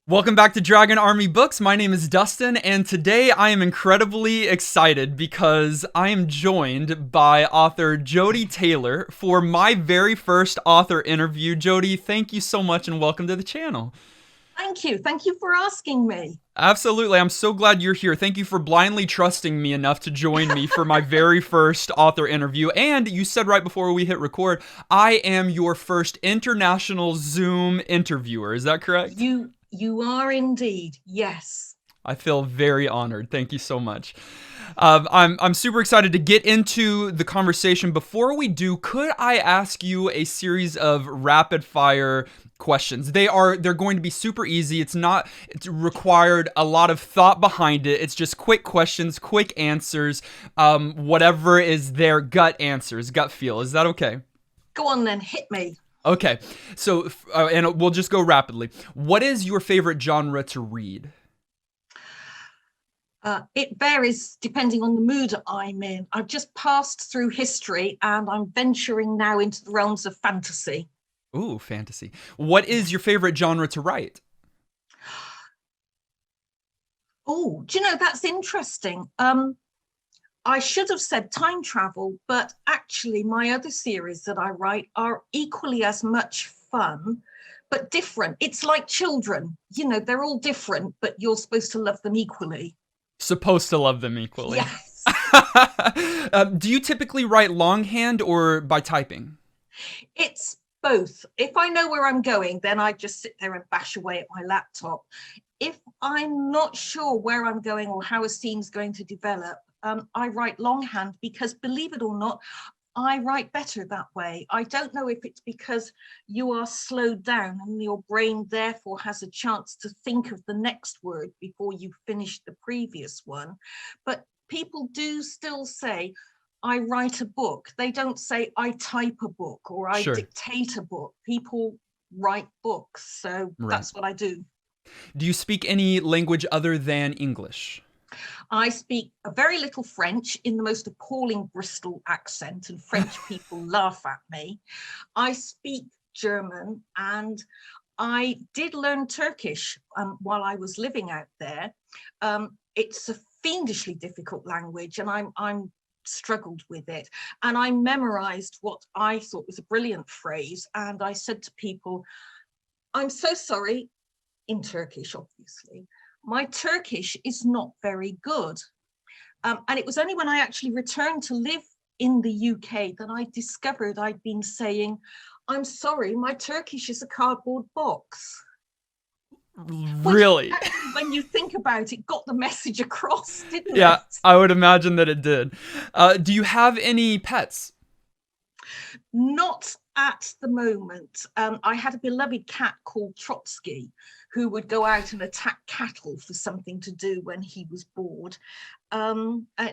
Welcome back to Dragon Army Books. My name is Dustin, and today I am incredibly excited because I am joined by author Jodi Taylor for my very first author interview. Jodi, thank you so much and welcome to the channel. Thank you. Thank you for asking me. Absolutely. I'm so glad you're here. Thank you for blindly trusting me enough to join me for my very first author interview. And you said right before we hit record, I am your first international Zoom interviewer. Is that correct? You are indeed. Yes. I feel very honored. Thank you so much. I'm super excited to get into the conversation. Before we do, could I ask you a series of rapid fire questions? They're going to be super easy. It's required a lot of thought behind it. It's just quick questions, quick answers, whatever is their gut answers, gut feel. Is that okay? Go on then, hit me. Okay, so and we'll just go rapidly. What is your favorite genre to read? It varies depending on the mood I'm in. I've just passed through history and I'm venturing now into the realms of fantasy. Ooh, fantasy. What is your favorite genre to write? Oh, do you know that's interesting? I should have said time travel, but actually, my other series that I write are equally as much fun, but different. It's like children, they're all different, but you're supposed to love them equally. Supposed to love them equally. Yes, Do you typically write longhand or by typing? it's both. If I know where I'm going, then I just sit there and bash away at my laptop. If I'm not sure where I'm going or how a scene's going to develop, I write longhand because, believe it or not, I write better that way. I don't know if it's because you are slowed down and your brain therefore has a chance to think of the next word before you finish the previous one. But people do still say, I write a book. They don't say I type a book or I Sure. dictate a book. People write books. So Right. that's what I do. Do you speak any language other than English? I speak a very little French in the most appalling Bristol accent, and French people laugh at me. I speak German and I did learn Turkish while I was living out there. It's a fiendishly difficult language, and I'm struggled with it. And I memorized what I thought was a brilliant phrase. And I said to people, I'm so sorry, in Turkish, obviously. My Turkish is not very good. And it was only when I actually returned to live in the UK that I discovered I'd been saying, I'm sorry, my Turkish is a cardboard box. Which Really? actually, when you think about it, got the message across, didn't Yeah, it? I would imagine that it did. Do you have any pets? Not at the moment. I had a beloved cat called Trotsky who would go out and attack cattle for something to do when he was bored.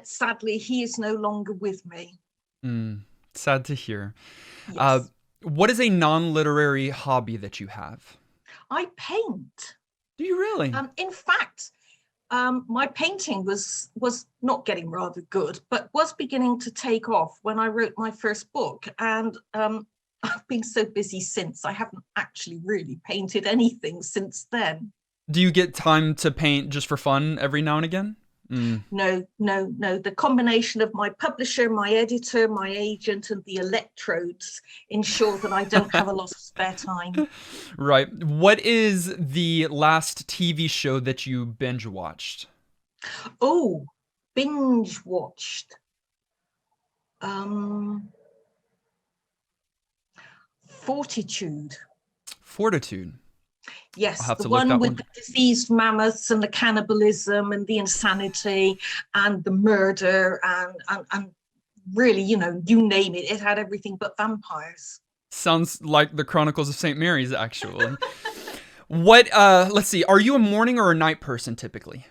Sadly, he is no longer with me. Mm, sad to hear. Uh, Yes, what is a non-literary hobby that you have? I paint. Do you really? In fact, my painting was not getting rather good, but was beginning to take off when I wrote my first book. And I've been so busy since I haven't actually really painted anything since then. Do you get time to paint just for fun every now and again? Mm. No, no, no. The combination of my publisher, my editor, my agent, and the electrodes ensure that I don't have a lot of spare time. Right. What is the last TV show that you binge watched? Oh, binge watched. Um, Fortitude. Fortitude. I'll Yes, have the to look one that with one. the diseased mammoths and the cannibalism and the insanity and the murder and really, you name it, it had everything but vampires. Sounds like the Chronicles of St. Mary's, actually. Let's see, are you a morning or a night person typically?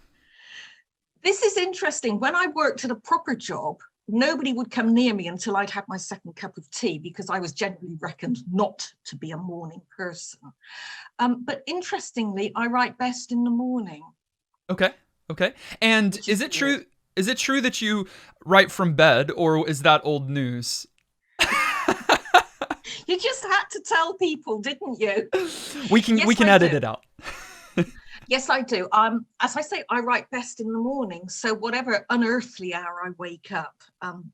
This is interesting. When I worked at a proper job, nobody would come near me until I'd had my second cup of tea because I was generally reckoned not to be a morning person. But interestingly, I write best in the morning, Okay. Okay. And which is is it weird. true? Is it true that you write from bed, or is that old news? You just had to tell people, didn't you? we can Yes, we can I edit do. it out. Yes, I do. As I say, I write best in the morning. So whatever unearthly hour I wake up,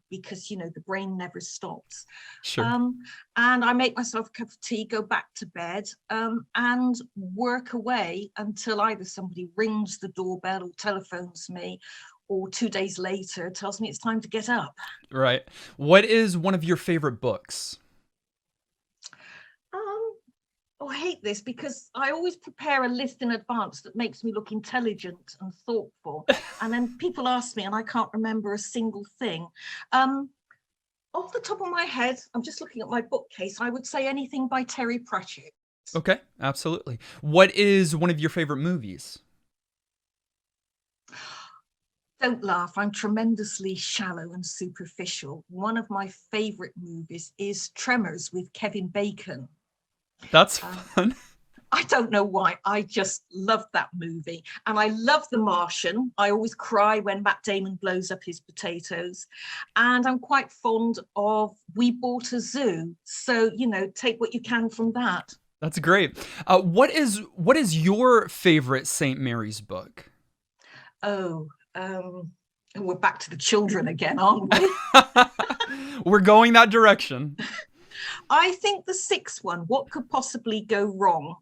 because the brain never stops. Sure. Um, and I make myself a cup of tea, go back to bed, and work away until either somebody rings the doorbell or telephones me, or 2 days later tells me it's time to get up. Right. What is one of your favorite books? Um, Oh, I hate this because I always prepare a list in advance that makes me look intelligent and thoughtful. And then people ask me and I can't remember a single thing. Um, Off the top of my head, I'm just looking at my bookcase, I would say anything by Terry Pratchett. Okay, absolutely. What is one of your favorite movies? Don't laugh, I'm tremendously shallow and superficial. One of my favorite movies is Tremors with Kevin Bacon. That's Um, fun. I don't know why. I just love that movie. And I love The Martian. I always cry when Matt Damon blows up his potatoes. And I'm quite fond of We Bought a Zoo. So, take what you can from that. That's great. What is your favorite St. Mary's book? Oh, we're back to the children again, aren't we? We're going that direction. I think the sixth one, What Could Possibly Go Wrong?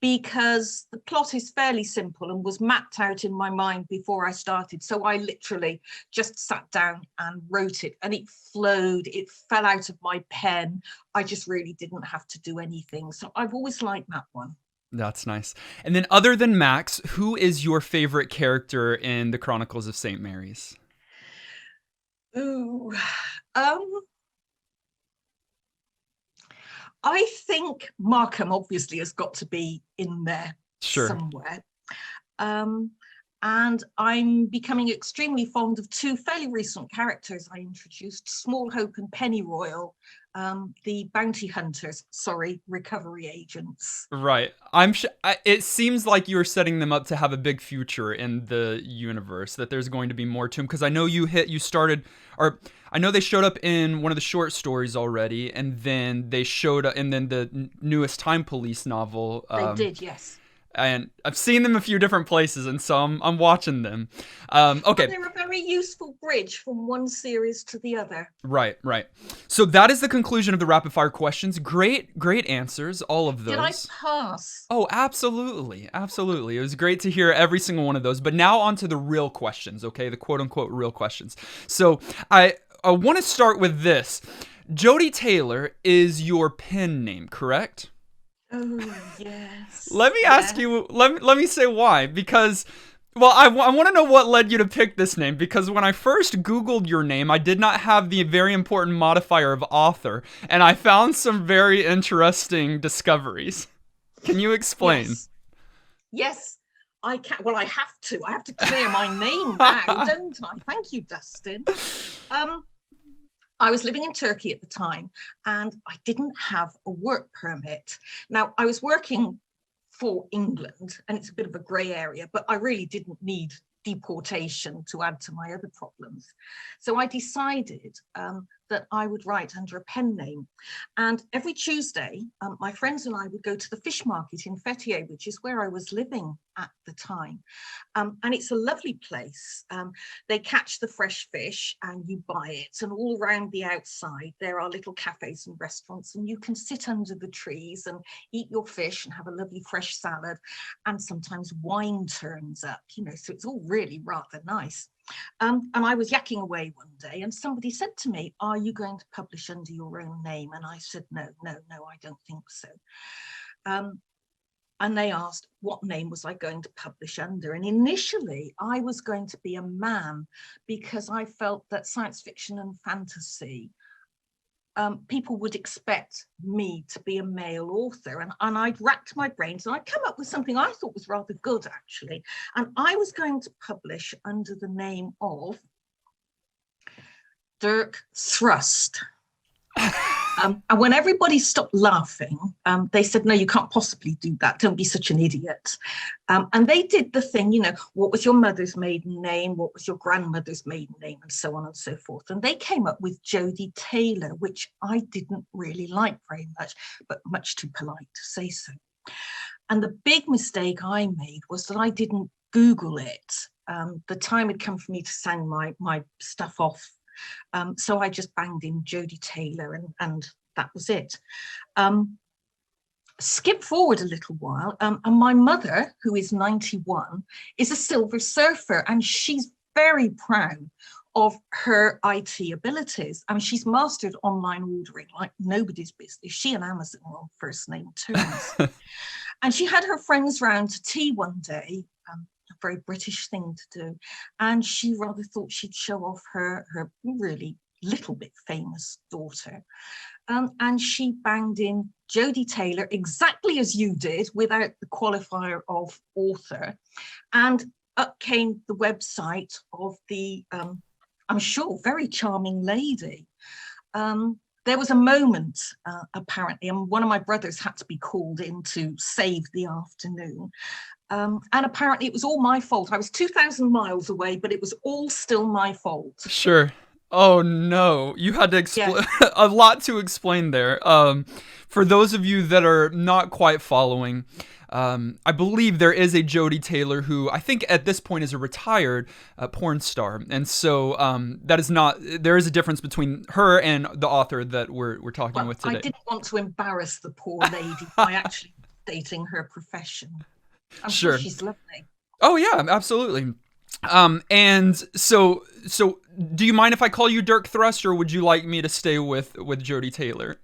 Because the plot is fairly simple and was mapped out in my mind before I started. So I literally just sat down and wrote it, and it flowed. It fell out of my pen. I just really didn't have to do anything. So I've always liked that one. That's nice. And then, other than Max, who is your favorite character in the Chronicles of St. Mary's? Ooh, um, I think Markham obviously has got to be in there Sure. somewhere. Um, and I'm becoming extremely fond of two fairly recent characters I introduced, Small Hope and Pennyroyal, the bounty hunters, recovery agents. Right. It seems like you're setting them up to have a big future in the universe. That there's going to be more to them because I know you started, or I know they showed up in one of the short stories already, and then they showed up, and then the newest Time Police novel. They did, yes. And I've seen them a few different places, and so I'm watching them. Okay. And they're a very useful bridge from one series to the other. Right, right. So that is the conclusion of the rapid fire questions. Great answers, all of those. Did I pass? Oh, absolutely. Absolutely. It was great to hear every single one of those. But now on to the real questions, okay? The quote unquote real questions. So I want to start with this. Jodi Taylor is your pen name, correct? Oh, yes. Let me ask you, let me say why. Because, well, I want to know what led you to pick this name. Because when I first Googled your name, I did not have the very important modifier of author. And I found some very interesting discoveries. Can you explain? Yes, I can. Well, I have to. I have to clear my name now, don't I? Thank you, Dustin. I was living in Turkey at the time and I didn't have a work permit. Now, I was working for England and it's a bit of a grey area, but I really didn't need deportation to add to my other problems. So I decided that I would write under a pen name. And every Tuesday, my friends and I would go to the fish market in Fethiye, which is where I was living at the time. And it's a lovely place. They catch the fresh fish and you buy it. And all around the outside, there are little cafes and restaurants, and you can sit under the trees and eat your fish and have a lovely fresh salad. And sometimes wine turns up, so it's all really rather nice. And I was yakking away one day and somebody said to me, "Are you going to publish under your own name?" And I said, no, I don't think so. And they asked what name was I going to publish under. And initially I was going to be a man because I felt that science fiction and fantasy, people would expect me to be a male author. And I'd racked my brains and I'd come up with something I thought was rather good, actually. And I was going to publish under the name of Dirk Thrust. And when everybody stopped laughing, they said, "No, you can't possibly do that. Don't be such an idiot." And they did the thing, what was your mother's maiden name? What was your grandmother's maiden name? And so on and so forth. And they came up with Jodi Taylor, which I didn't really like very much, but much too polite to say so. And the big mistake I made was that I didn't Google it. The time had come for me to send my stuff off. So I just banged in Jodi Taylor and that was it. Skip forward a little while, and my mother, who is 91, is a silver surfer, and she's very proud of her IT abilities. I mean, she's mastered online ordering like nobody's business. She and Amazon are on first name terms. And she had her friends round to tea one day, a very British thing to do, and she rather thought she'd show off her really little bit famous daughter. And she banged in Jodi Taylor exactly as you did, without the qualifier of author. And up came the website of the, I'm sure, very charming lady. There was a moment, apparently, and one of my brothers had to be called in to save the afternoon. And apparently it was all my fault. I was 2,000 miles away, but it was all still my fault. Sure. Oh no, you had to explain a lot to explain there. For those of you that are not quite following, I believe there is a Jodi Taylor who I think at this point is a retired porn star, and so that is not. There is a difference between her and the author that we're talking with today. I didn't want to embarrass the poor lady by actually stating her profession. I'm sure she's lovely. Oh yeah, absolutely. And so do you mind if I call you Dirk Thrust, or would you like me to stay with Jodi Taylor?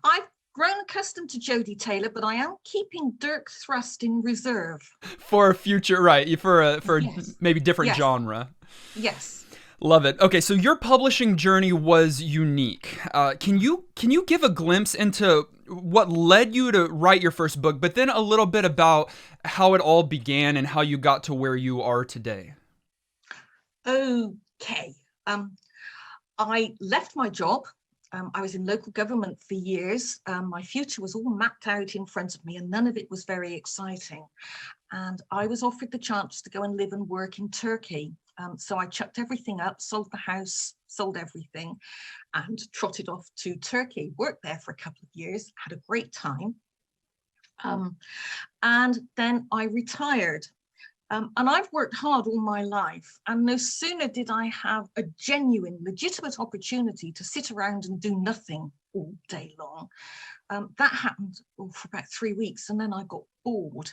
I've grown accustomed to Jodi Taylor, but I am keeping Dirk Thrust in reserve for a future, right? For yes. maybe different genre. Yes. Love it. Okay, so your publishing journey was unique. Can you give a glimpse into what led you to write your first book, but then a little bit about how it all began and how you got to where you are today? Okay. I left my job. I was in local government for years. My future was all mapped out in front of me, and none of it was very exciting. And I was offered the chance to go and live and work in Turkey. So I chucked everything up, sold the house, sold everything, and trotted off to Turkey. Worked there for a couple of years, had a great time. And then I retired. And I've worked hard all my life. And no sooner did I have a genuine, legitimate opportunity to sit around and do nothing all day long. That happened for about 3 weeks, and then I got bored.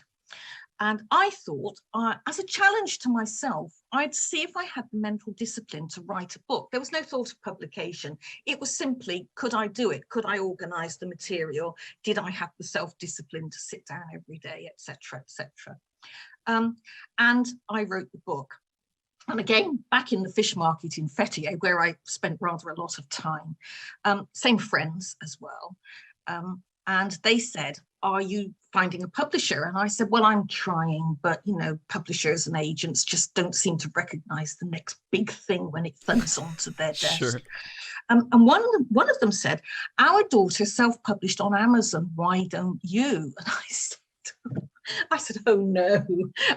And I thought, as a challenge to myself, I'd see if I had the mental discipline to write a book. There was no thought of publication. It was simply, could I do it? Could I organize the material? Did I have the self-discipline to sit down every day, etc., etc.? And I wrote the book. And again, back in the fish market in Fethiye, where I spent rather a lot of time, same friends as well. And they said, are you finding a publisher? And I said, well, I'm trying, but, you know, publishers and agents just don't seem to recognize the next big thing when it thumps onto their desk. Sure. And one of them said, our daughter self-published on Amazon. Why don't you? And I said, oh no,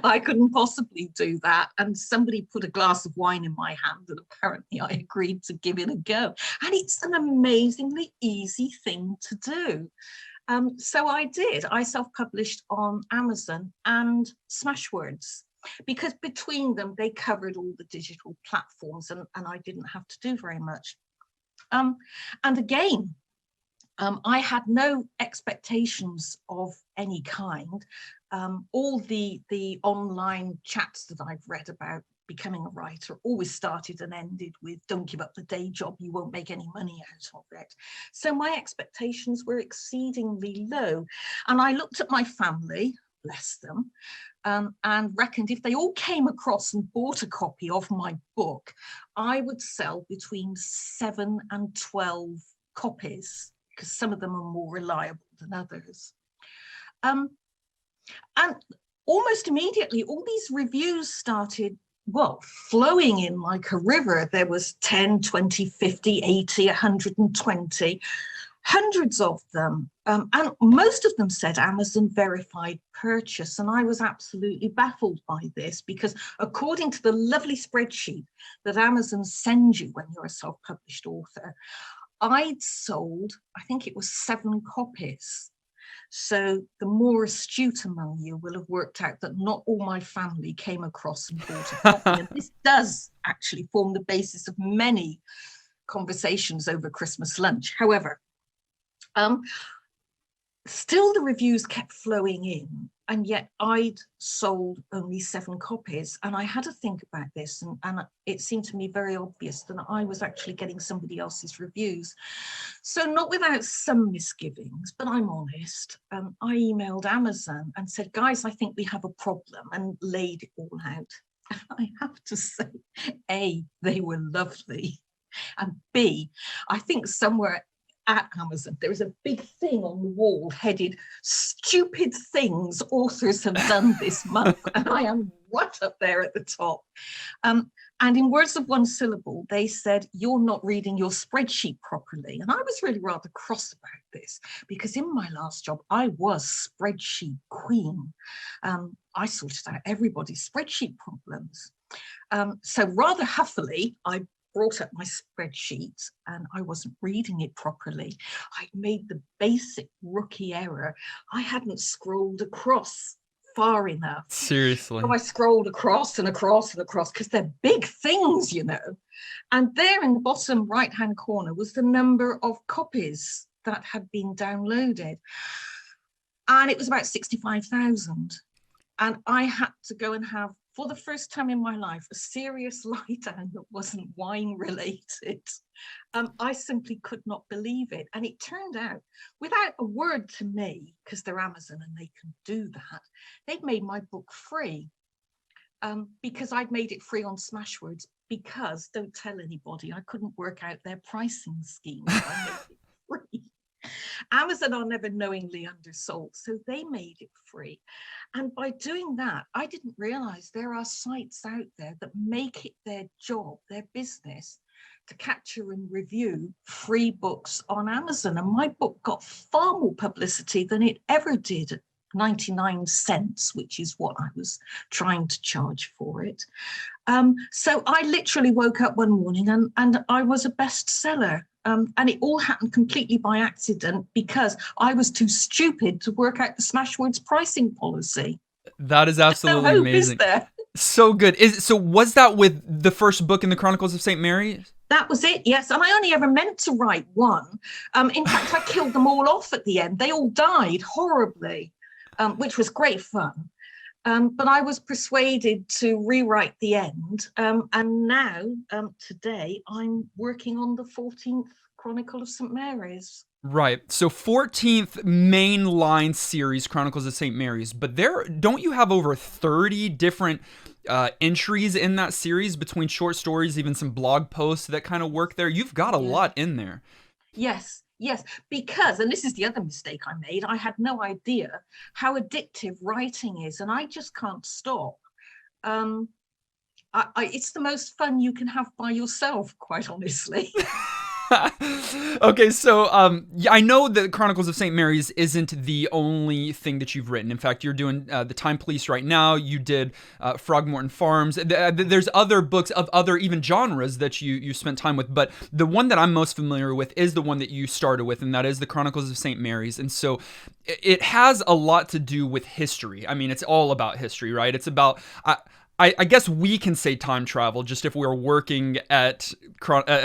I couldn't possibly do that. And somebody put a glass of wine in my hand, and apparently I agreed to give it a go. And it's an amazingly easy thing to do. So I did. I self-published on Amazon and Smashwords, because between them, they covered all the digital platforms, and I didn't have to do very much. And again, I had no expectations of any kind. All the online chats that I've read about becoming a writer always started and ended with, don't give up the day job, you won't make any money out of it. So my expectations were exceedingly low. And I looked at my family, bless them, and reckoned if they all came across and bought a copy of my book, I would sell between 7 and 12 copies, because some of them are more reliable than others. And almost immediately, all these reviews started, well, flowing in like a river. There was 10, 20, 50, 80, 120, hundreds of them. And most of them said Amazon verified purchase. And I was absolutely baffled by this, because according to the lovely spreadsheet that Amazon sends you when you're a self-published author, I'd sold, I think it was 7 copies. So the more astute among you will have worked out that not all my family came across and bought a copy. And this does actually form the basis of many conversations over Christmas lunch. However, still the reviews kept flowing in, and yet I'd sold only 7 copies. And I had to think about this, and it seemed to me very obvious that I was actually getting somebody else's reviews. So not without some misgivings, but I'm honest, I emailed Amazon and said, guys, I think we have a problem, and laid it all out. And I have to say, A, they were lovely, and B, I think somewhere at Amazon, there is a big thing on the wall headed "Stupid Things Authors Have Done This Month," and I am right up there at the top. And in words of one syllable, they said, "You're not reading your spreadsheet properly." And I was really rather cross about this, because in my last job, I was spreadsheet queen. I sorted out everybody's spreadsheet problems. So rather huffily, I brought up my spreadsheet, and I wasn't reading it properly. I'd made the basic rookie error. I hadn't scrolled across far enough. Seriously. So I scrolled across and across and across, because they're big things, you know. And there in the bottom right-hand corner was the number of copies that had been downloaded. And it was about 65,000. And I had to go and have, for the first time in my life, a serious lie down that wasn't wine related. I simply could not believe it. And it turned out, without a word to me, because they're Amazon and they can do that, they'd made my book free, because I'd made it free on Smashwords, because, don't tell anybody, I couldn't work out their pricing scheme. So I made it free. Amazon are never knowingly undersold, so they made it free. And by doing that, I didn't realize there are sites out there that make it their job, their business, to capture and review free books on Amazon. And my book got far more publicity than it ever did at 99 cents, which is what I was trying to charge for it. So I literally woke up one morning and I was a bestseller. And it all happened completely by accident, because I was too stupid to work out the Smashwords pricing policy. That is absolutely no hope, amazing. Is there? So good. So was that with the first book in the Chronicles of St. Mary? That was it, yes. And I only ever meant to write one. In fact, I killed them all off at the end. They all died horribly, which was great fun. But I was persuaded to rewrite the end. And now, today, I'm working on the 14th Chronicle of St. Mary's. Right. So 14th mainline series, Chronicles of St. Mary's. But don't you have over 30 different entries in that series, between short stories, even some blog posts that kind of work there? You've got a lot in there. Yes, because, and this is the other mistake I made, I had no idea how addictive writing is, and I just can't stop. It's the most fun you can have by yourself, quite honestly. Okay, so I know that Chronicles of St. Mary's isn't the only thing that you've written. In fact, you're doing The Time Police right now. You did Frogmorton Farms. There's other books of other even genres that you spent time with, but the one that I'm most familiar with is the one that you started with, and that is the Chronicles of St. Mary's. And so it has a lot to do with history. I mean, it's all about history, right? It's about... I guess we can say time travel, just if we're working at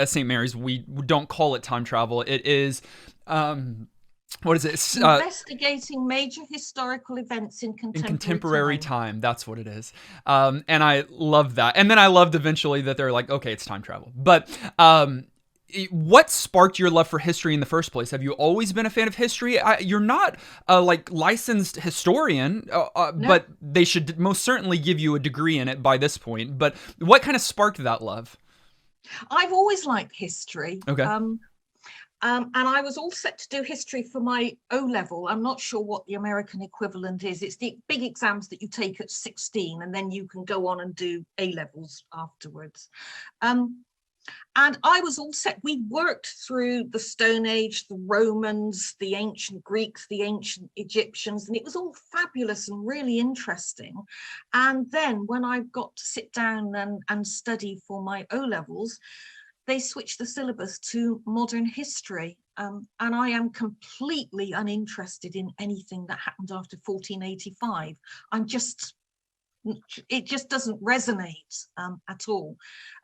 St. Mary's, we don't call it time travel. It is, what is it? Investigating major historical events in contemporary time. That's what it is. And I love that. And then I loved eventually that they're like, okay, it's time travel. But what sparked your love for history in the first place? Have you always been a fan of history? You're not a licensed historian, no. But they should most certainly give you a degree in it by this point. But what kind of sparked that love? I've always liked history. Okay. And I was all set to do history for my O-level. I'm not sure what the American equivalent is. It's the big exams that you take at 16, and then you can go on and do A-levels afterwards. And I was all set. We worked through the Stone Age, the Romans, the ancient Greeks, the ancient Egyptians, and it was all fabulous and really interesting. And then when I got to sit down and study for my O-levels, they switched the syllabus to modern history. And I am completely uninterested in anything that happened after 1485. It just doesn't resonate at all.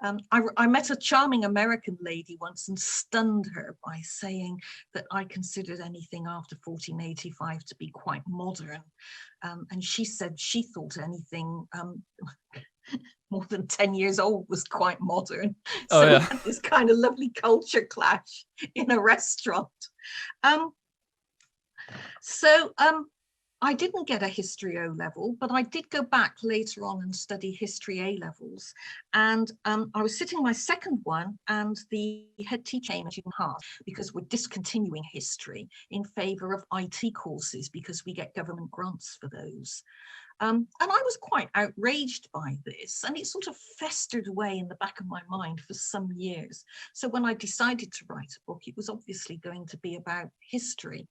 I met a charming American lady once and stunned her by saying that I considered anything after 1485 to be quite modern. And she said she thought anything more than 10 years old was quite modern. Oh, So we yeah. had this kind of lovely culture clash in a restaurant. I didn't get a history O level, but I did go back later on and study history A levels. And I was sitting my second one, and the head teacher came and half because we're discontinuing history in favor of IT courses because we get government grants for those. And I was quite outraged by this, and it sort of festered away in the back of my mind for some years. So when I decided to write a book, it was obviously going to be about history.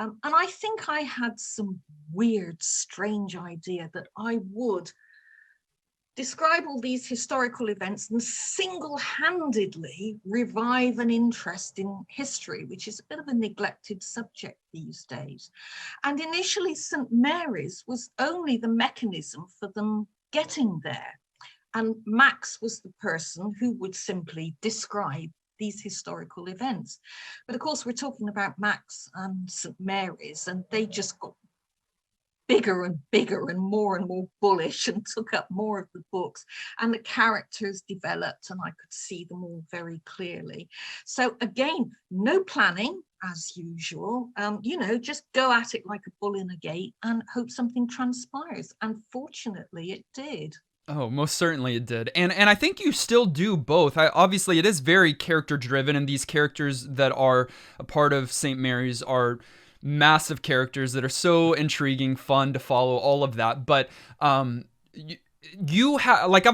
And I think I had some weird, strange idea that I would describe all these historical events and single-handedly revive an interest in history, which is a bit of a neglected subject these days. And initially, St. Mary's was only the mechanism for them getting there. And Max was the person who would simply describe these historical events. But of course, we're talking about Max and St. Mary's, and they just got bigger and bigger and more bullish and took up more of the books, and the characters developed, and I could see them all very clearly. So again, no planning as usual, just go at it like a bull in a gate and hope something transpires. And fortunately it did. Oh, most certainly it did. And I think you still do both. Obviously, it is very character driven, and these characters that are a part of St. Mary's are massive characters that are so intriguing, fun to follow, all of that. But I've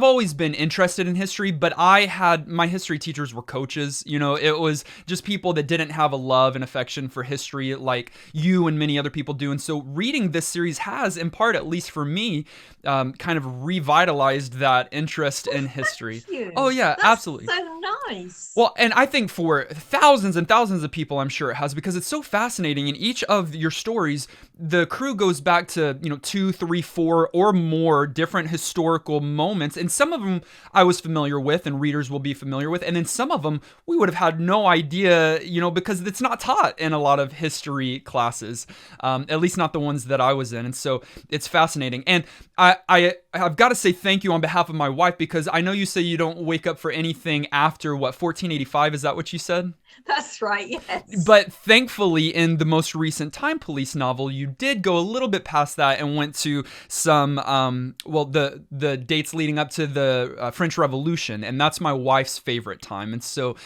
always been interested in history, but my history teachers were coaches. It was just people that didn't have a love and affection for history like you and many other people do. And so reading this series has, in part, at least for me, kind of revitalized that interest in history. Thank you. Oh yeah, That's absolutely. So nice. Well, and I think for thousands and thousands of people, I'm sure it has, because it's so fascinating. In each of your stories, the crew goes back to 2, 3, 4 or more different historical moments, and some of them I was familiar with and readers will be familiar with, and then some of them we would have had no idea, because it's not taught in a lot of history classes, at least not the ones that I was in. And so it's fascinating. And I've got to say thank you on behalf of my wife, because I know you say you don't wake up for anything after 1485, is that what you said? That's right, yes. But thankfully, in the most recent Time Police novel, you did go a little bit past that and went to some, the dates leading up to the French Revolution, and that's my wife's favorite time. And so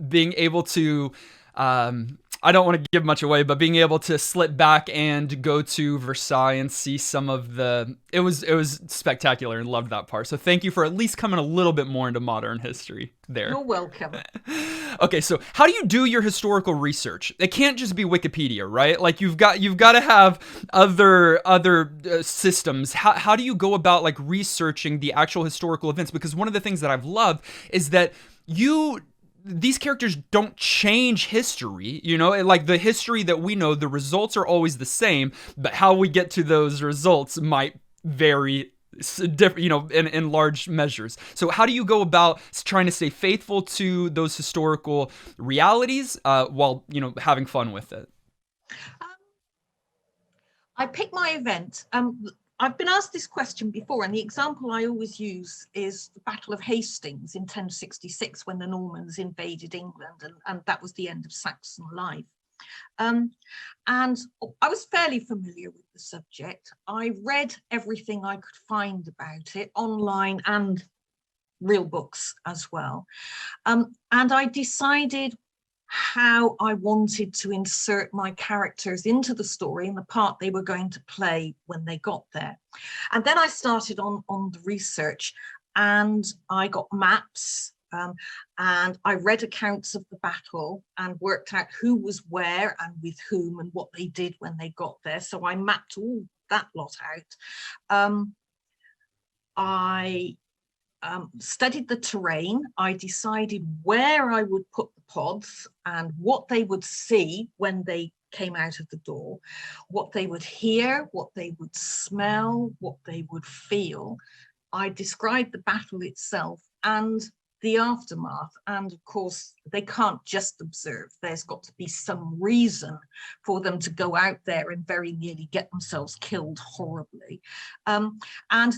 being able to... I don't want to give much away, but being able to slip back and go to Versailles and see some of it was spectacular, and loved that part. So thank you for at least coming a little bit more into modern history there. You're welcome. Okay, so how do you do your historical research? It can't just be Wikipedia, right? Like you've got to have other systems. How do you go about like researching the actual historical events? Because one of the things that I've loved is that these characters don't change history, like the history that we know, the results are always the same, but how we get to those results might vary, in large measures. So how do you go about trying to stay faithful to those historical realities while, having fun with it? I pick my event. I've been asked this question before, and the example I always use is the Battle of Hastings in 1066, when the Normans invaded England, and that was the end of Saxon life. And I was fairly familiar with the subject. I read everything I could find about it online and real books as well. And I decided how I wanted to insert my characters into the story and the part they were going to play when they got there. And then I started on the research, and I got maps, and I read accounts of the battle and worked out who was where and with whom and what they did when they got there. So I mapped all that lot out. I studied the terrain. I decided where I would put the pods and what they would see when they came out of the door, what they would hear, what they would smell, what they would feel. I described the battle itself and the aftermath. And of course, they can't just observe. There's got to be some reason for them to go out there and very nearly get themselves killed horribly. And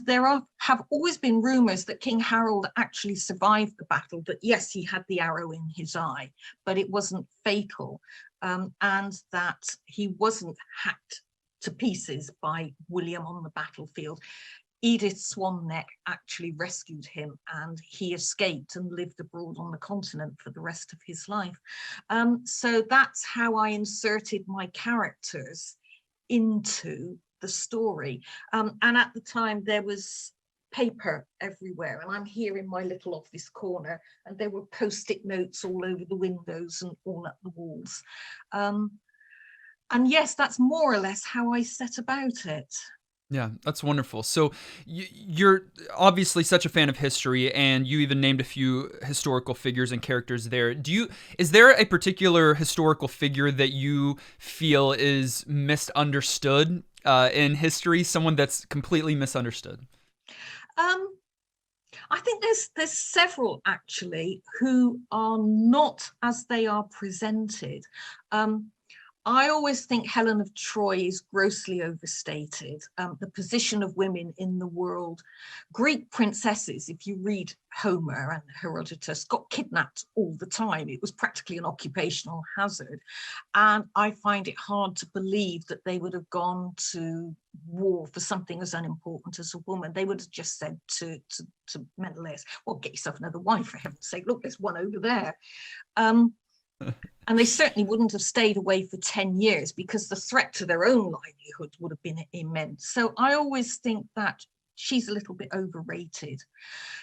there have always been rumors that King Harold actually survived the battle, that yes, he had the arrow in his eye, but it wasn't fatal, and that he wasn't hacked to pieces by William on the battlefield. Edith Swanneck actually rescued him and he escaped and lived abroad on the continent for the rest of his life. So that's how I inserted my characters into the story. And at the time there was paper everywhere, and I'm here in my little office corner, and there were post-it notes all over the windows and all up the walls. And yes, that's more or less how I set about it. Yeah, that's wonderful. So you're obviously such a fan of history, and you even named a few historical figures and characters there. Is there a particular historical figure that you feel is misunderstood in history? Someone that's completely misunderstood? I think there's several actually who are not as they are presented. I always think Helen of Troy is grossly overstated. The position of women in the world. Greek princesses, if you read Homer and Herodotus, got kidnapped all the time. It was practically an occupational hazard. And I find it hard to believe that they would have gone to war for something as unimportant as a woman. They would have just said to Menelaus, well, get yourself another wife, for heaven's sake. Look, there's one over there. And they certainly wouldn't have stayed away for 10 years because the threat to their own livelihood would have been immense. So I always think that she's a little bit overrated.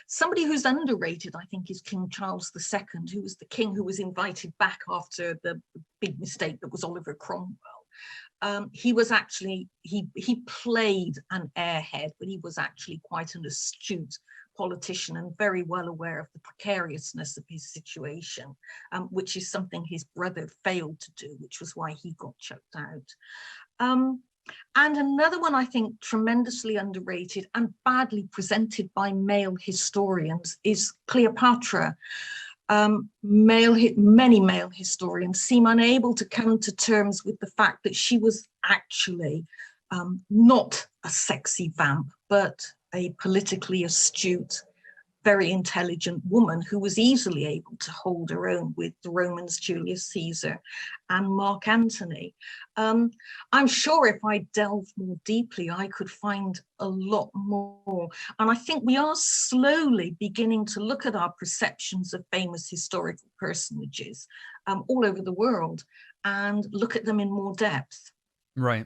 Somebody who's underrated, I think, is King Charles II, who was the king who was invited back after the big mistake that was Oliver Cromwell. He was actually, he played an airhead, but he was actually quite an astute politician and very well aware of the precariousness of his situation, which is something his brother failed to do, which was why he got chucked out. And another one I think tremendously underrated and badly presented by male historians is Cleopatra. Many male historians seem unable to come to terms with the fact that she was actually not a sexy vamp, but a politically astute, very intelligent woman who was easily able to hold her own with the Romans, Julius Caesar and Mark Antony. I'm sure if I delved more deeply, I could find a lot more. And I think we are slowly beginning to look at our perceptions of famous historical personages all over the world and look at them in more depth. Right.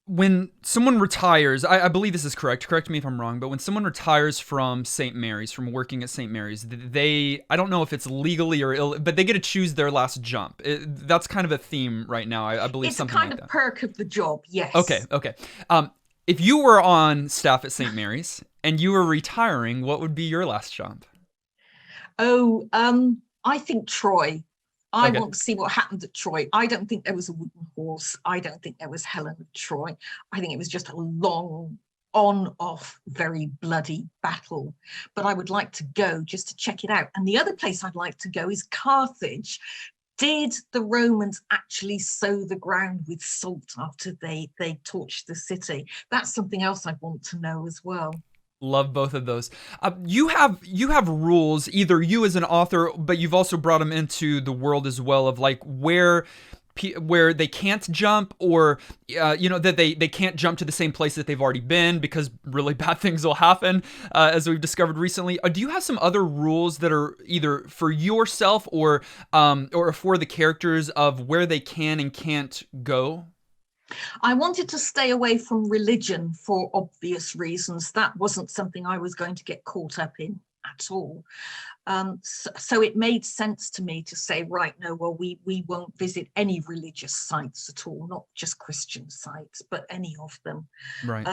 When someone retires, I believe this is correct me if I'm wrong, but when someone retires from St. Mary's, from working at St. Mary's, I don't know if it's legally or but they get to choose their last jump. That's kind of a theme right now, I believe. It's something a kind like of that. perk of the job, yes. Okay. If you were on staff at St. Mary's and you were retiring, what would be your last jump? Oh, I think Troy. I Okay. want to see what happened at Troy. I don't think there was a wooden horse. I don't think there was Helen of Troy. I think it was just a long, on-off, very bloody battle. But I would like to go just to check it out. And the other place I'd like to go is Carthage. Did the Romans actually sow the ground with salt after they torched the city? That's something else I want to know as well. Love both of those. You have rules, either you as an author, but you've also brought them into the world as well, of like where they can't jump, or that they can't jump to the same place that they've already been because really bad things will happen, as we've discovered recently. Do you have some other rules that are either for yourself or for the characters of where they can and can't go? I wanted to stay away from religion for obvious reasons. That wasn't something I was going to get caught up in at all. So it made sense to me to say, right, no, well, we won't visit any religious sites at all, not just Christian sites, but any of them. Right.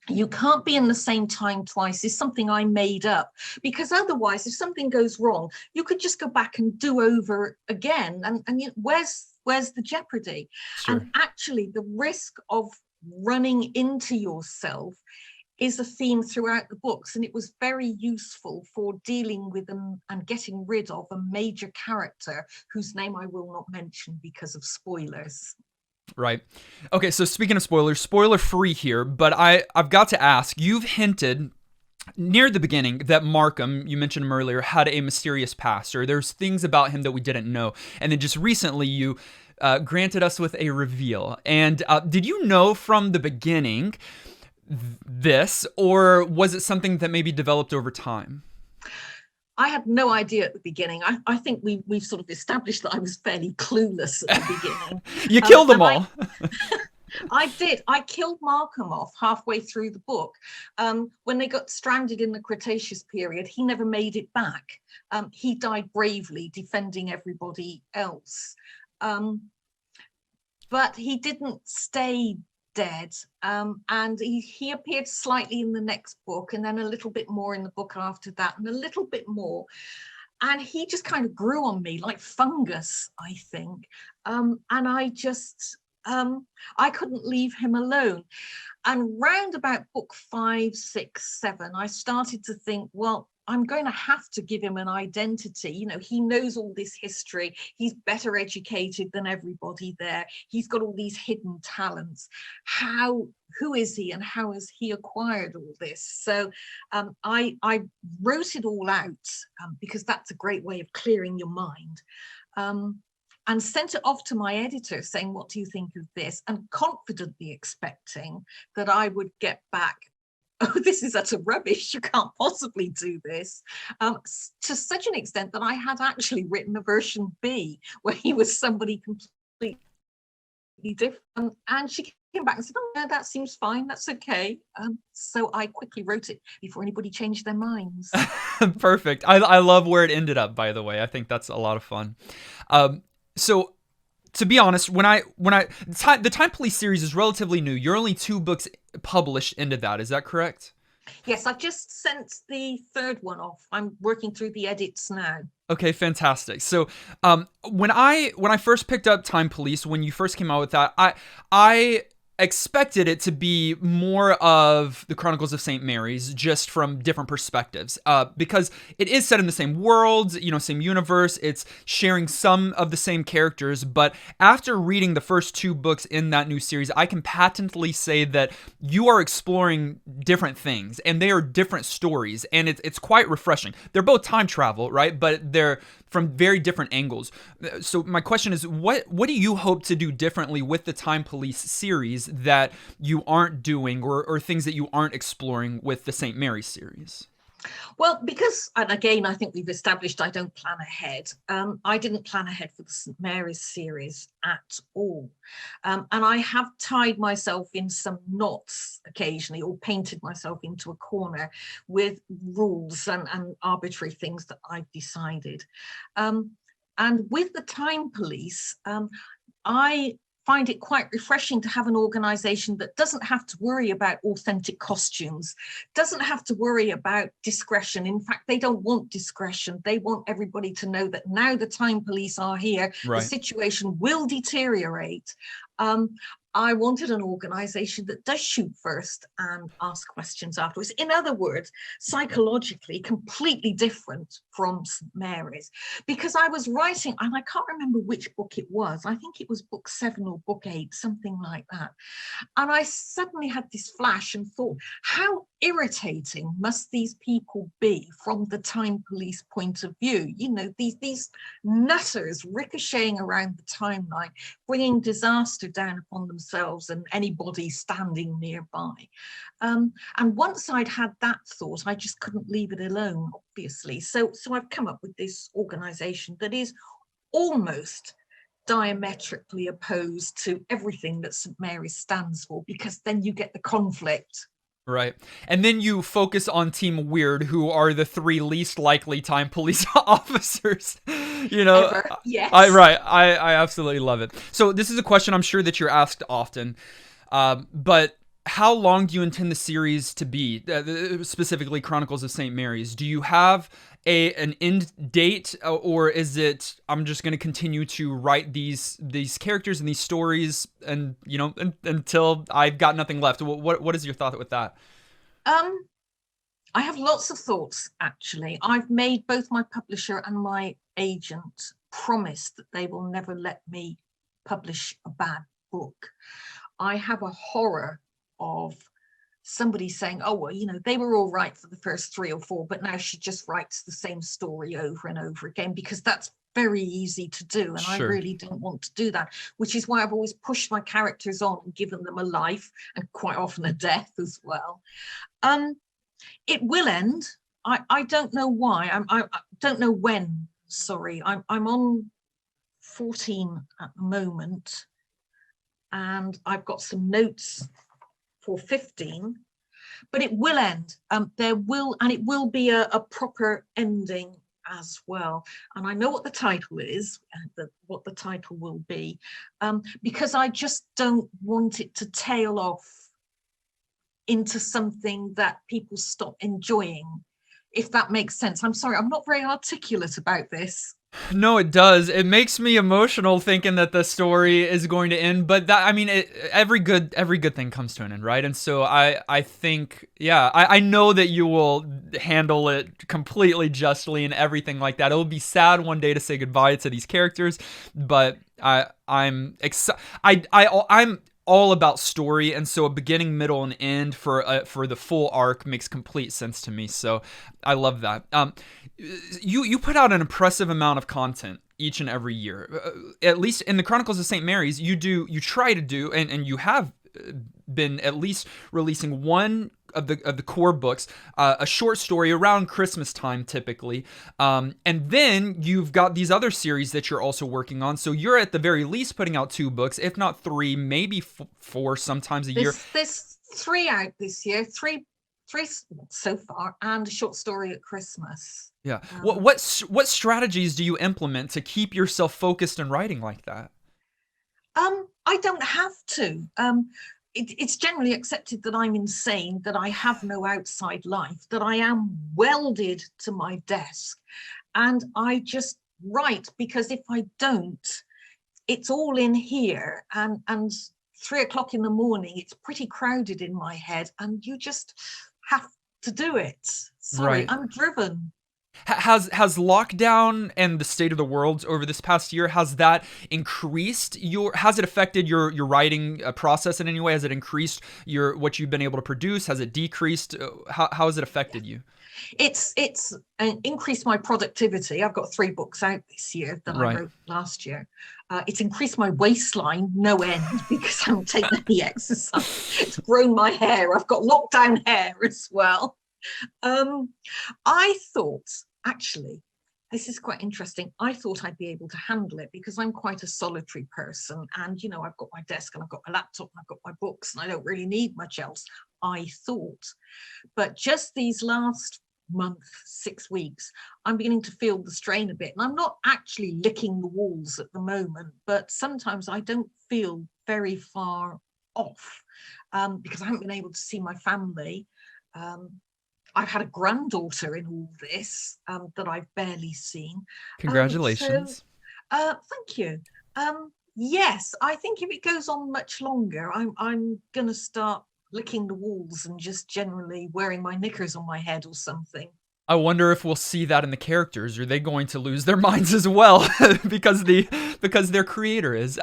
You can't be in the same time twice is something I made up, because otherwise, if something goes wrong, you could just go back and do over again. And where's the jeopardy? Sure. And actually, the risk of running into yourself is a theme throughout the books, and it was very useful for dealing with them and getting rid of a major character whose name I will not mention because of spoilers. Right. Okay, so speaking of spoilers, spoiler free here, but I've got to ask, you've hinted near the beginning that Markham, you mentioned him earlier, had a mysterious past, or there's things about him that we didn't know. And then just recently you granted us with a reveal. And did you know from the beginning this, or was it something that maybe developed over time? I had no idea at the beginning. I think we've sort of established that I was fairly clueless at the beginning. You killed them all. I did. I killed Markham off halfway through the book. When they got stranded in the Cretaceous period, he never made it back. He died bravely, defending everybody else. But he didn't stay dead, and he appeared slightly in the next book, and then a little bit more in the book after that, and a little bit more, and he just kind of grew on me like fungus, I think. And I couldn't leave him alone. And round about book 5, 6, 7, I started to think, well, I'm going to have to give him an identity. You know, he knows all this history. He's better educated than everybody there. He's got all these hidden talents. Who is he, and how has he acquired all this? So I wrote it all out, because that's a great way of clearing your mind. And sent it off to my editor saying, what do you think of this? And confidently expecting that I would get back, oh, this is utter rubbish, you can't possibly do this, to such an extent that I had actually written a version B where he was somebody completely different. And she came back and said, oh, no, that seems fine, that's okay. So I quickly wrote it before anybody changed their minds. Perfect. I love where it ended up, by the way. I think that's a lot of fun. So to be honest, the Time Police series is relatively new. You're only 2 books published into that. Is that correct? Yes, I've just sent the 3rd one off. I'm working through the edits now. Okay, fantastic. So, when I first picked up Time Police, when you first came out with that, I expected it to be more of the Chronicles of St. Mary's, just from different perspectives, because it is set in the same world, same universe. It's sharing some of the same characters, but after reading the first 2 books in that new series, I can patently say that you are exploring different things, and they are different stories, and it's quite refreshing. They're both time travel, right? But they're from very different angles. So my question is, what do you hope to do differently with the Time Police series that you aren't doing, or things that you aren't exploring with the St. Mary's series? Well, because, and again, I think we've established I don't plan ahead. I didn't plan ahead for the St. Mary's series at all. And I have tied myself in some knots occasionally, or painted myself into a corner with rules and arbitrary things that I've decided. And with the Time Police, I find it quite refreshing to have an organization that doesn't have to worry about authentic costumes, doesn't have to worry about discretion. In fact, they don't want discretion. They want everybody to know that now the Time Police are here, right, the situation will deteriorate. I wanted an organization that does shoot first and ask questions afterwards. In other words, psychologically completely different from St. Mary's, because I was writing, and I can't remember which book it was. I think it was book 7 or book 8, something like that. And I suddenly had this flash and thought, how irritating must these people be from the Time Police point of view? These nutters ricocheting around the timeline, bringing disaster down upon themselves and anybody standing nearby. And once I'd had that thought, I just couldn't leave it alone, obviously. So I've come up with this organization that is almost diametrically opposed to everything that St. Mary's stands for, because then you get the conflict. Right. And then you focus on Team Weird, who are the 3 least likely Time Police officers. Ever. Yes. I absolutely love it. So this is a question I'm sure that you're asked often. But how long do you intend the series to be? Specifically, Chronicles of St. Mary's. Do you have an end date, or is it I'm just going to continue to write these characters and these stories, and until I've got nothing left? What is your thought with that? Um, I have lots of thoughts, actually. I've made both my publisher and my agent promise that they will never let me publish a bad book. I have a horror of somebody saying, oh, well, they were all right for the first 3 or 4, but now she just writes the same story over and over again, because that's very easy to do. And I Sure. really don't want to do that, which is why I've always pushed my characters on and given them a life, and quite often a death as well. It will end. I don't know why. I don't know when. Sorry, I'm on 14 at the moment, and I've got some notes for 15, but it will end. It will be a proper ending as well. And I know what the title is, what the title will be, because I just don't want it to tail off into something that people stop enjoying, if that makes sense. I'm sorry, I'm not very articulate about this. No, it does. It makes me emotional thinking that the story is going to end, but every good thing comes to an end, right? And so I think, yeah, I know that you will handle it completely justly and everything like that. It will be sad one day to say goodbye to these characters, but I'm excited. I'm all about story, and so a beginning, middle, and end for the full arc makes complete sense to me. So I love that. You put out an impressive amount of content each and every year. At least in the Chronicles of St. Mary's, you try to do, and you have been at least releasing one of the core books, a short story around Christmas time typically, and then you've got these other series that you're also working on. So you're at the very least putting out 2 books, if not 3, maybe 4, sometimes a year. There's 3 out this year, three so far, and a short story at Christmas. Yeah. What strategies do you implement to keep yourself focused and writing like that? I don't have to. It's generally accepted that I'm insane, that I have no outside life, that I am welded to my desk, and I just write, because if I don't, it's all in here, and 3 o'clock in the morning, it's pretty crowded in my head, and you just have to do it. Sorry, Right. I'm driven. Has lockdown and the state of the world over this past year, has that increased has it affected your writing process in any way? Has it increased what you've been able to produce? Has it decreased? How has it affected you? It's increased my productivity. I've got 3 books out this year that I Right. wrote last year. It's increased my waistline no end, because I haven't taken any exercise. It's grown my hair. I've got lockdown hair as well. I thought, actually, this is quite interesting. I thought I'd be able to handle it, because I'm quite a solitary person, and I've got my desk, and I've got my laptop, and I've got my books, and I don't really need much else, I thought. But just these last month, 6 weeks, I'm beginning to feel the strain a bit, and I'm not actually licking the walls at the moment, but sometimes I don't feel very far off, because I haven't been able to see my family. I've had a granddaughter in all this, that I've barely seen. Congratulations. Thank you. Yes, I think if it goes on much longer, I'm going to start licking the walls and just generally wearing my knickers on my head or something. I wonder if we'll see that in the characters. Are they going to lose their minds as well because their creator is?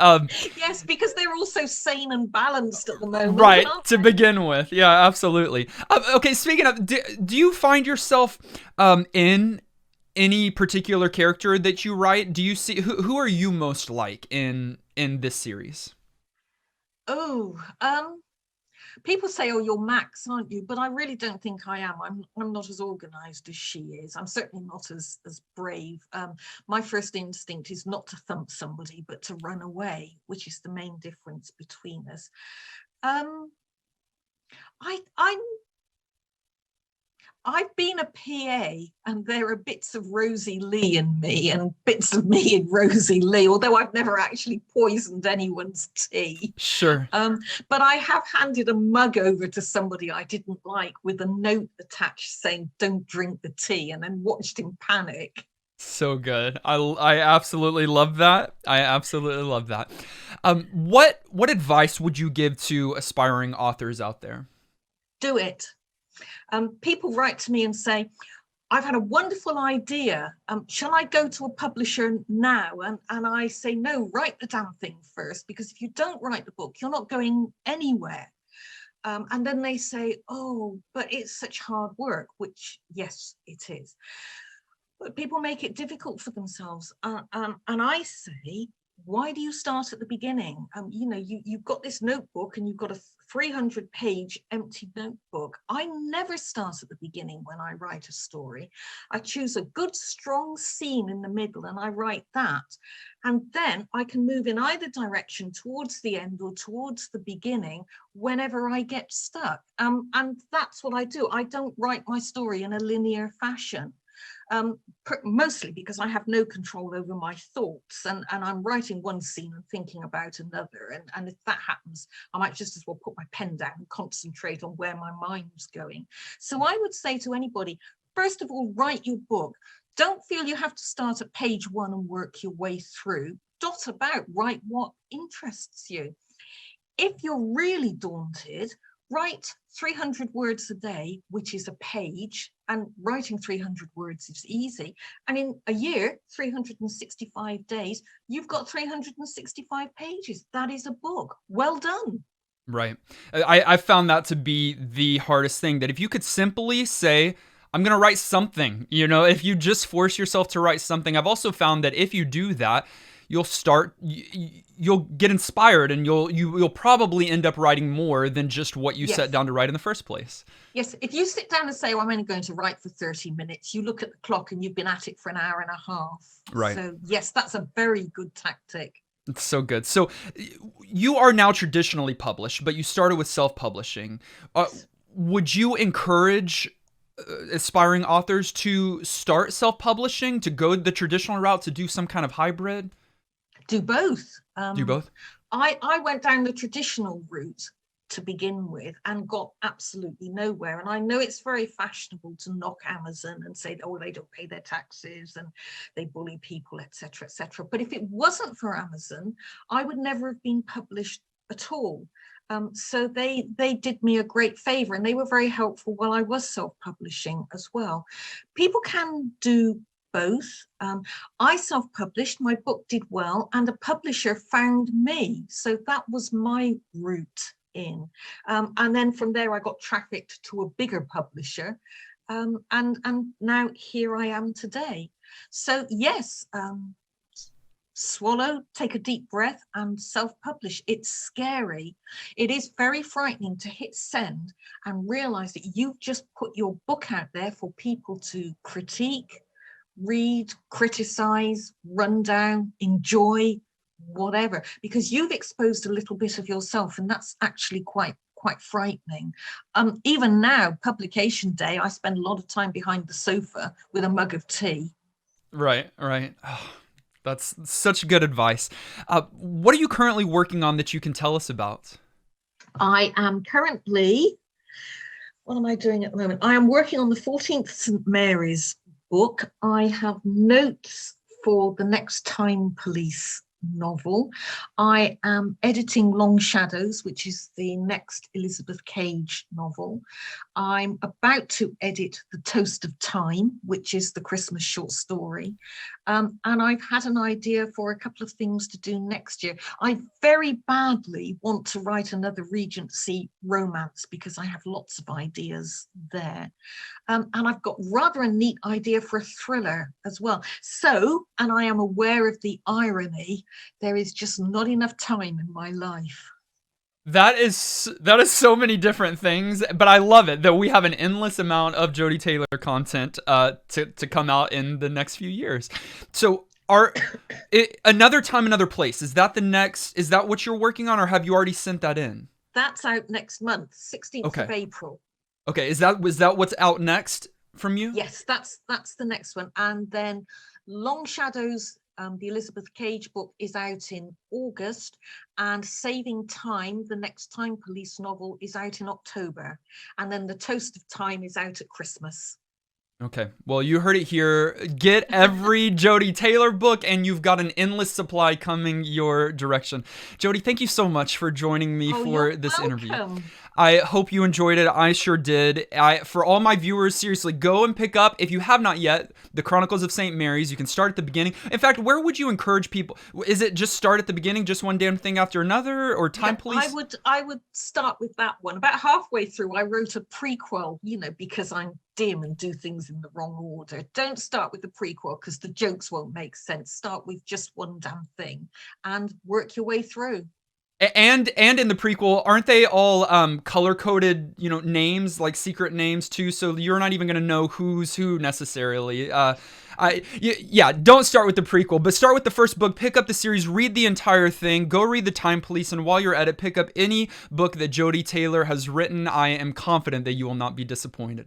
Yes, because they're also sane and balanced at the moment, Right, aren't to they? begin with. Yeah, absolutely. Okay, speaking of, do you find yourself in any particular character that you write? Do you see who are you most like in this series? Oh, people say, "Oh, you're Max, aren't you?" But I really don't think I am. I'm not as organized as she is. I'm certainly not as brave. My first instinct is not to thump somebody, but to run away, which is the main difference between us. Um, I I'm I've been a PA, and there are bits of Rosie Lee in me and bits of me in Rosie Lee, although I've never actually poisoned anyone's tea. Sure. But I have handed a mug over to somebody I didn't like with a note attached saying, "Don't drink the tea," and then watched him panic. So good. I absolutely love that. I absolutely love that. What advice would you give to aspiring authors out there? Do it. People write to me and say, "I've had a wonderful idea. Shall I go to a publisher now?" And I say, "No, write the damn thing first, because if you don't write the book, you're not going anywhere." And then they say, "Oh, but it's such hard work," which, yes, it is. But people make it difficult for themselves. And I say, why do you start at the beginning? You've got this notebook and you've got a 300-page empty notebook. I never start at the beginning when I write a story. I choose a good, strong scene in the middle and I write that. And then I can move in either direction towards the end or towards the beginning whenever I get stuck. And that's what I do. I don't write my story in a linear fashion. Mostly because I have no control over my thoughts, and I'm writing one scene and thinking about another, and if that happens, I might just as well put my pen down and concentrate on where my mind's going. So I would say to anybody, first of all, write your book. Don't feel you have to start at page 1 and work your way through. Dot about, write what interests you. If you're really daunted, write 300 words a day, which is a page, and writing 300 words is easy. And in a year, 365 days, you've got 365 pages. That is a book. Well done. Right. I found that to be the hardest thing, that if you could simply say, I'm going to write something, if you just force yourself to write something. I've also found that if you do that, you'll get inspired, and you'll probably end up writing more than just what you set down to write in the first place. Yes, if you sit down and say, "Oh, I'm only going to write for 30 minutes," you look at the clock and you've been at it for an hour and a half. Right. So yes, that's a very good tactic. It's so good. So you are now traditionally published, but you started with self-publishing. Would you encourage aspiring authors to start self-publishing, to go the traditional route, to do some kind of hybrid? Do both. Do both? I went down the traditional route to begin with and got absolutely nowhere. And I know it's very fashionable to knock Amazon and say, "Oh, they don't pay their taxes and they bully people, etc., etc." But if it wasn't for Amazon, I would never have been published at all. So they did me a great favor, and they were very helpful while I was self-publishing as well. People can do both. I self-published, my book did well, and a publisher found me. So that was my route in. And then from there, I got trafficked to a bigger publisher. And now here I am today. So yes, swallow, take a deep breath, and self-publish. It's scary. It is very frightening to hit send and realize that you've just put your book out there for people to critique, read, criticize, run down, enjoy, whatever, because you've exposed a little bit of yourself, and that's actually quite frightening. Even now, publication day, I spend a lot of time behind the sofa with a mug of tea. Right. Oh, that's such good advice. What are you currently working on that you can tell us about? I am currently, what am I doing at the moment? I am working on the 14th St. Mary's book. I have notes for the next Time Police novel. I am editing Long Shadows, which is the next Elizabeth Cage novel. I'm about to edit The Toast of Time, which is the Christmas short story. And I've had an idea for a couple of things to do next year. I very badly want to write another Regency romance because I have lots of ideas there. And I've got rather a neat idea for a thriller as well. So, and I am aware of the irony, there is just not enough time in my life. That is so many different things, but I love it that we have an endless amount of Jodi Taylor content to come out in the next few years. So Another Time, Another Place, is that what you're working on, or have you already sent that in? That's out next month, 16th of April. Okay, is that what's out next? from you? Yes, that's the next one. And then Long Shadows, the Elizabeth Cage book, is out in August, and Saving Time, the next Time Police novel, is out in October, and then The Toast of Time is out at Christmas. Okay, well, you heard it here. Get every Jodi Taylor book, and you've got an endless supply coming your direction. Jodi, thank you so much for joining me for this interview. I hope you enjoyed it. I sure did. For all my viewers, seriously, go and pick up, if you have not yet, the Chronicles of St. Mary's. You can start at the beginning. In fact, where would you encourage people? Is it just start at the beginning, just one damn thing after another, or Time Police? I would start with that one. About halfway through, I wrote a prequel, because I'm dim and do things in the wrong order. Don't start with the prequel because the jokes won't make sense. Start with just one damn thing and work your way through. And in the prequel, aren't they all color coded, names, like secret names too? So you're not even gonna know who's who necessarily. Don't start with the prequel, but start with the first book. Pick up the series, read the entire thing. Go read the Time Police, and while you're at it, pick up any book that Jodi Taylor has written. I am confident that you will not be disappointed.